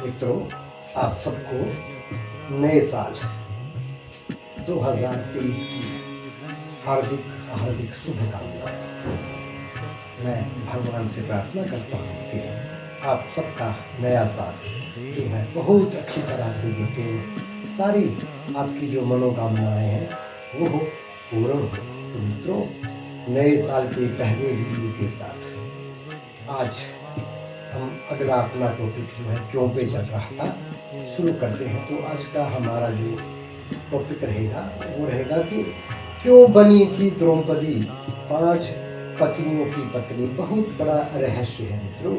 मित्रों, आप सबको नए साल 2023 की हार्दिक हार्दिक शुभकामनाएं। मैं भगवान से प्रार्थना करता हूँ कि आप सबका नया साल जो है बहुत अच्छी तरह से बीते, सारी आपकी जो मनोकामनाएं हैं वो पूर्ण हो। तो मित्रों, नए साल के पहले वीडियो के साथ आज हम अगला अपना टॉपिक जो है क्यों पे चल रहा था शुरू करते हैं। तो आज का हमारा जो टॉपिक रहेगा वो रहेगा कि क्यों बनी थी द्रौपदी 5 पत्नियों की पत्नी। बहुत बड़ा रहस्य है मित्रों,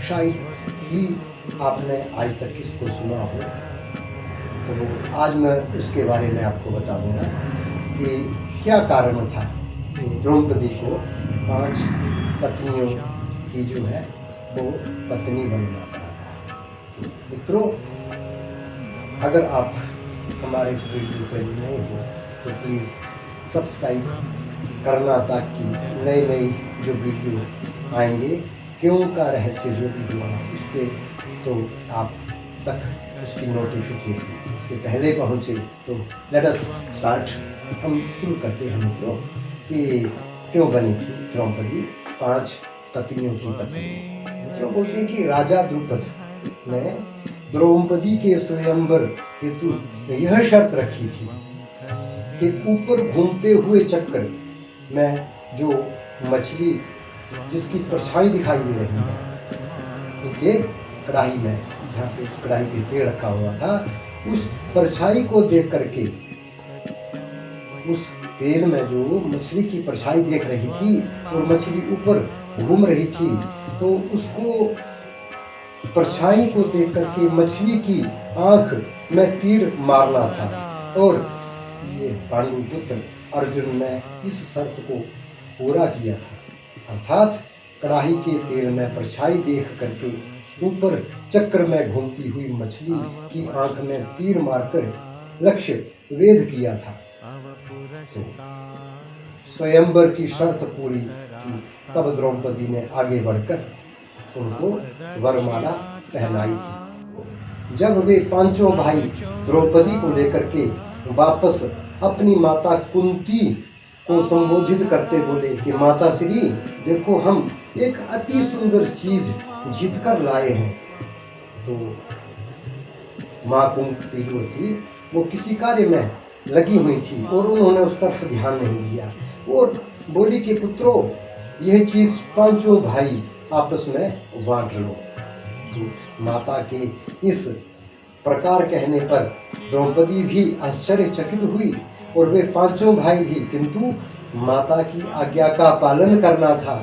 शायद ही आपने आज तक इसको सुना हो। तो आज मैं उसके बारे में आपको बता दूंगा कि क्या कारण था कि द्रौपदी को 5 पत्नियों की जो है वो पत्नी बनना पड़ा था। तो मित्रों, अगर आप हमारे इस वीडियो पर नए हो तो प्लीज़ सब्सक्राइब करना, ताकि नई नई जो वीडियो आएंगे, क्यों का रहस्य जो वीडियो है उस पर तो आप तक उसकी नोटिफिकेशन सबसे पहले पहुंचे। तो लेट अस स्टार्ट। हम शुरू करते हैं मित्रों कि क्यों बनी थी द्रौपदी 5 पत्नियों की पत्नी। मित्रों, बोलते हैं कि राजा द्रुपद ने द्रौपदी के स्वयंवर हेतु यह शर्त रखी थी कि ऊपर घूमते हुए चक्र में जो मछली जिसकी परछाई दिखाई दे रही है नीचे कढ़ाई में, जहाँ पे उस कढ़ाई पे तेल रखा हुआ था, उस परछाई को देख करके, उस तेल में जो मछली की परछाई देख रही थी और मछली ऊपर घूम रही थी, तो उसको परछाई को देख करके मछली की आंख में तीर मारना था। और ये पांडुपुत्र अर्जुन ने इस शर्त को पूरा किया था, अर्थात कढ़ाई के तेल में परछाई देख करके ऊपर चक्र में घूमती हुई मछली की आंख में तीर मारकर लक्ष्य वेध किया था। तो स्वयंवर की शर्त पूरी की, तब द्रौपदी ने आगे बढ़कर उनको वरमाला पहनाई थी। जब वे पांचों भाई द्रौपदी को लेकर के वापस अपनी माता कुंती को संबोधित करते बोले कि माता श्री, देखो हम एक अति सुंदर चीज जीत कर लाए हैं। तो माँ कुंती जो थी वो किसी कार्य में लगी हुई थी और उन्होंने उस तरफ ध्यान नहीं दिया और बोली कि पुत्रों, यह चीज पांचों भाई आपस में बांट लो। तो माता के इस प्रकार कहने पर द्रौपदी भी आश्चर्यचकित हुई और वे पांचों भाई भी, किंतु माता की आज्ञा का पालन करना था।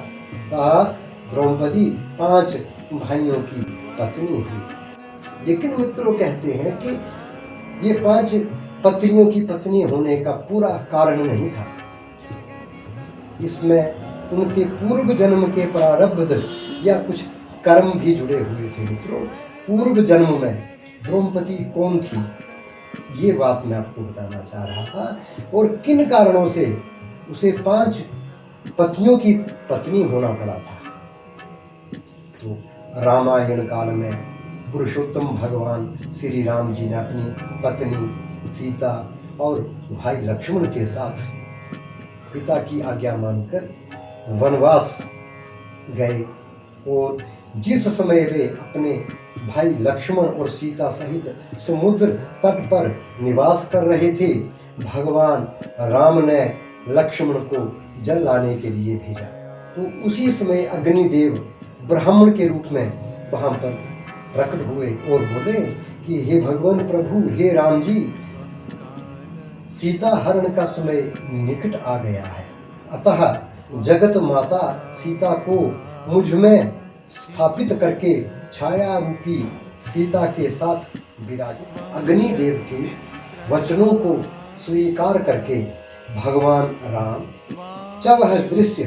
द्रौपदी 5 भाइयों की पत्नी हुई। लेकिन मित्रों, कहते हैं कि ये 5 पत्नियों की पत्नी होने का पूरा कारण नहीं था, इसमें उनके पूर्व जन्म के प्रारब्ध या कुछ कर्म भी जुड़े हुए थे। मित्रों, पूर्व जन्म में द्रौपदी कौन थी, ये बात मैं आपको बताना चाह रहा था और किन कारणों से उसे 5 पतियों की पत्नी होना पड़ा था। तो रामायण काल में पुरुषोत्तम भगवान श्री राम जी ने अपनी पत्नी सीता और भाई लक्ष्मण के साथ पिता की आज्ञा मानकर वनवास गए और जिस समय वे अपने भाई लक्ष्मण और सीता सहित समुद्र तट पर निवास कर रहे थे, भगवान राम ने लक्ष्मण को जल लाने के लिए भेजा। तो उसी समय अग्निदेव ब्राह्मण के रूप में वहां पर प्रकट हुए और बोले कि हे भगवान प्रभु, हे राम जी, सीता हरण का समय निकट आ गया है, अतः जगत माता सीता को मुझ में स्थापित करके छाया रूपी सीता के साथ विराजित। अग्निदेव के वचनों को स्वीकार करके भगवान राम, जब वह दृश्य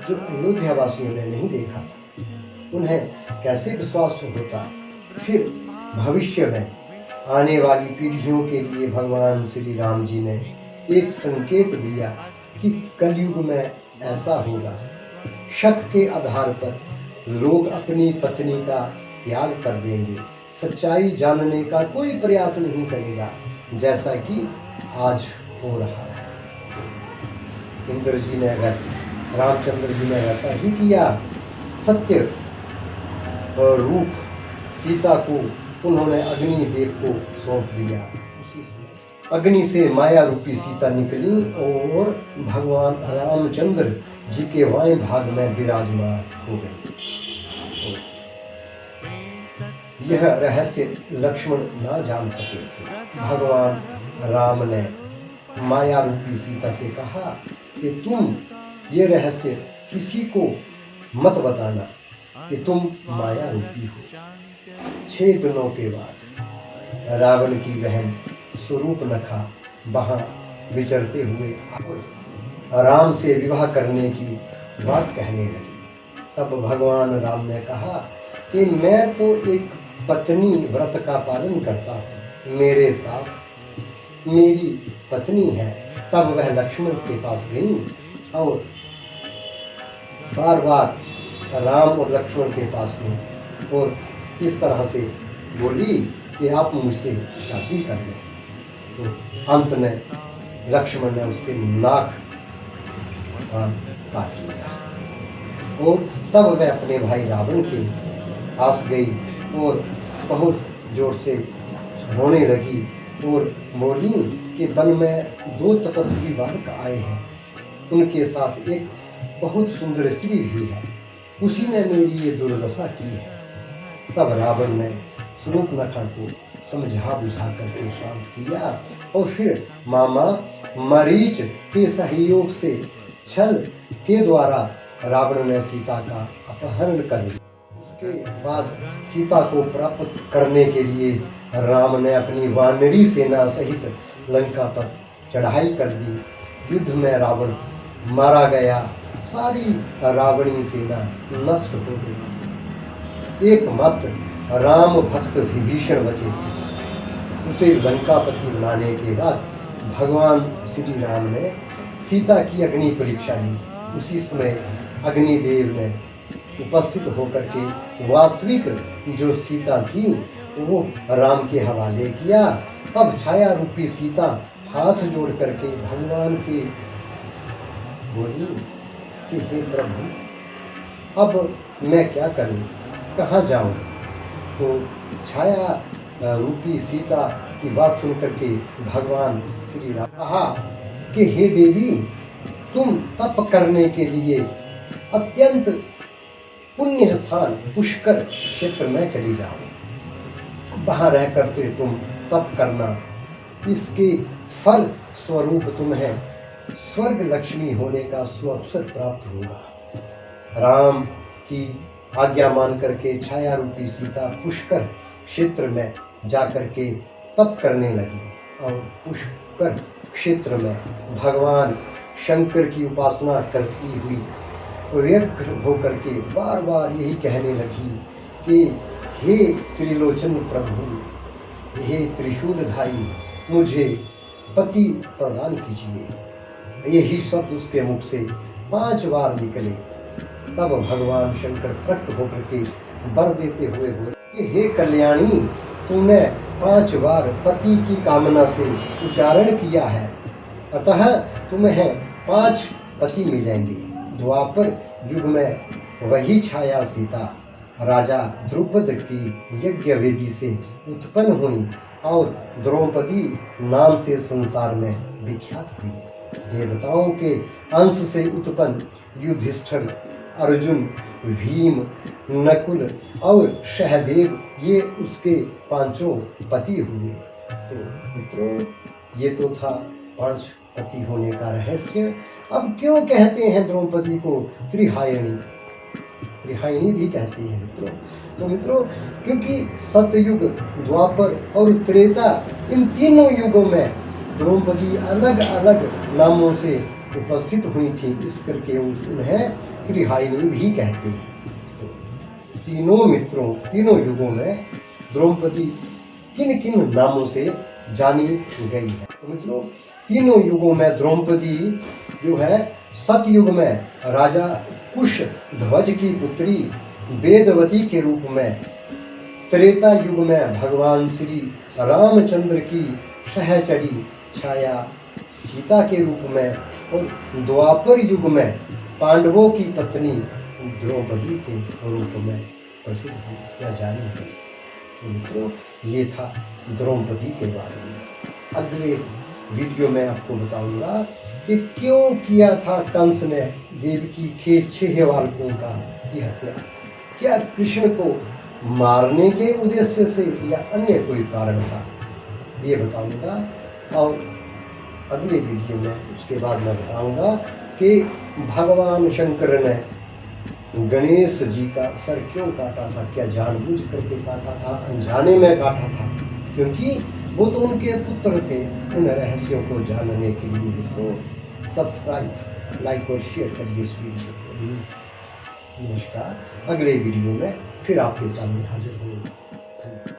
जो अयोध्या वासियों ने नहीं देखा था, उन्हें कैसे विश्वास होता, फिर भविष्य में आने वाली पीढ़ियों के लिए भगवान श्री राम जी ने एक संकेत दिया कि कलयुग में ऐसा होगा। शक के आधार पर लोग अपनी पत्नी का त्याग कर देंगे, सच्चाई जानने का कोई प्रयास नहीं करेगा, जैसा कि आज हो रहा है। इंद्र जी ने वैसा, रामचंद्र जी ने वैसा ही किया। सत्य रूप सीता को उन्होंने अग्नि देव को सौंप दिया। उसी समय अग्नि से माया रूपी सीता निकली और भगवान रामचंद्र जी के वायु भाग में विराजमान हो गए। यह रहस्य लक्ष्मण न जान सके थे। भगवान राम ने माया रूपी सीता से कहा कि तुम ये रहस्य किसी को मत बताना कि तुम माया रूपी हो। 6 दिनों के बाद रावण की बहन स्वरूपनखा वहां विचरते हुए राम से विवाह करने की बात कहने लगी। तब भगवान राम ने कहा कि मैं तो एक पत्नी व्रत का पालन करता हूँ, मेरे साथ मेरी पत्नी है। तब वह लक्ष्मण के पास गई और बार बार राम और लक्ष्मण के पास गई और इस तरह से बोली कि आप मुझसे शादी कर लें। तो अंत में लक्ष्मण ने उसके नाक काट लिया और तब वह अपने भाई रावण के पास गई और बहुत जोर से रोने लगी और बोली कि वन में 2 तपस्वी बालक आए हैं, उनके साथ एक बहुत सुंदर स्त्री भी है, उसी ने मेरी ये दुर्दशा की है। तब रावण ने शूर्पणखा को समझा बुझा करके शांत किया और फिर मामा मरीच के सहयोग से छल के द्वारा रावण ने सीता का अपहरण कर लिया। उसके बाद सीता को प्राप्त करने के लिए राम ने अपनी वानरी सेना सहित लंका पर चढ़ाई कर दी। युद्ध में रावण मारा गया, सारी रावणी सेना नष्ट हो गई। एकमात्र राम भक्त विभीषण बचे थे। उसे लंकापति बनाने के बाद भगवान श्री राम ने सीता की अग्नि परीक्षा ली। उसी समय अग्निदेव ने उपस्थित होकर के वास्तविक जो सीता थी वो राम के हवाले किया। तब छाया रूपी सीता हाथ जोड़ करके भगवान के बोली कि हे प्रभु, अब मैं क्या करूं, कहाँ जाऊं? तो छाया रूपी सीता की बात सुन करके भगवान श्री राम कहा कि हे देवी, तुम तप करने के लिए अत्यंत पुण्य स्थान पुष्कर क्षेत्र में चली जाओ, वहां रह करके तुम तप करना। इसके फल स्वरूप तुम्हें स्वर्ग लक्ष्मी होने का सुअवसर प्राप्त होगा। राम की आज्ञा मान करके छाया रूपी सीता पुष्कर क्षेत्र में जाकर के तप करने लगी और पुष्कर क्षेत्र में भगवान शंकर की उपासना करती हुई व्यग्र होकर के बार बार यही कहने लगी कि हे त्रिलोचन प्रभु, हे त्रिशूलधारी, मुझे पति प्रदान कीजिए। यही शब्द उसके मुख से 5 बार निकले। तब भगवान शंकर प्रकट होकर के वर देते हुए बोले कि हे कल्याणी, तूने 5 बार पति की कामना से उच्चारण किया है, अतः तुम्हें 5 पति मिलेंगे। द्वापर युग में वही छाया सीता राजा द्रुपद की यज्ञ वेदी से उत्पन्न हुई और द्रौपदी नाम से संसार में विख्यात हुई। देवताओं के अंश से उत्पन्न युधिष्ठिर, अर्जुन, भीम, नकुल और सहदेव ये उसके 5 पति हुए। तो मित्रों, ये तो था 5 पति होने का रहस्य। अब क्यों कहते हैं द्रौपदी को त्रिहायणी? त्रिहायणी भी कहते हैं मित्रों। तो मित्रों, क्योंकि सतयुग, द्वापर और त्रेता, इन तीनों युगों में द्रौपदी अलग अलग नामों से उपस्थित हुई थी, इस करके उन्हें त्रिहायनी भी कहते हैं। तो तीनों मित्रों, तीनों युगों में द्रौपदी किन किन नामों से जानी गई है? तो मित्रों, तीनों युगों में द्रौपदी जो है, सतयुग में राजा कुश ध्वज की पुत्री वेदवती के रूप में त्रेता युग में भगवान श्री रामचंद्र की सहचरी छाया सीता के रूप में और द्वापर युग में पांडवों की पत्नी द्रौपदी के रूप में प्रसिद्ध हुई या जानी गई। तो मित्रों, ये था द्रौपदी के बारे में। अगले वीडियो में आपको बताऊंगा कि क्यों किया था कंस ने देवकी के 6 बालकों का की हत्या। क्या कृष्ण को मारने के उद्देश्य से या अन्य कोई कारण था, ये बताऊंगा। और अगले वीडियो में उसके बाद मैं बताऊंगा कि भगवान शंकर ने गणेश जी का सर क्यों काटा था। क्या जानबूझ करके काटा था, अनजाने में काटा था, क्योंकि वो तो उनके पुत्र थे। उन रहस्यों को जानने के लिए मित्रों सब्सक्राइब, लाइक और शेयर करिए इस वीडियो को। नमस्कार, अगले वीडियो में फिर आपके सामने हाजिर होंगे।